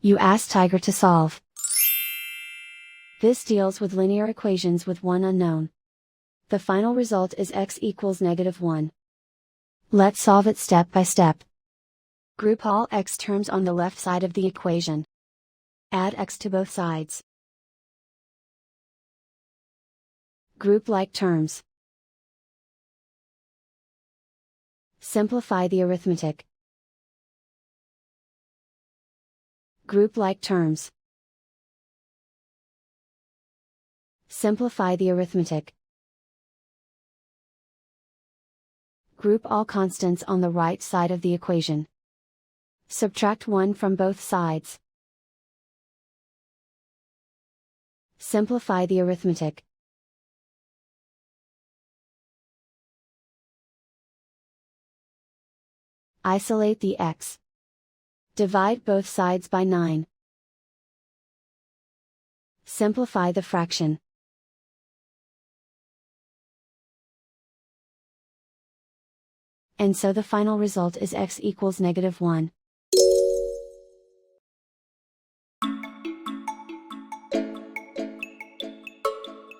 You ask Tiger to solve. This deals with linear equations with one unknown. The final result is x equals -1. Let's solve it step by step. Group all x terms on the left side of the equation. Add x to both sides. Group like terms. Simplify the arithmetic. Group like terms. Simplify the arithmetic. Group all constants on the right side of the equation. Subtract 1 from both sides. Simplify the arithmetic. Isolate the x. Divide both sides by 9. Simplify the fraction. And so the final result is x equals -1.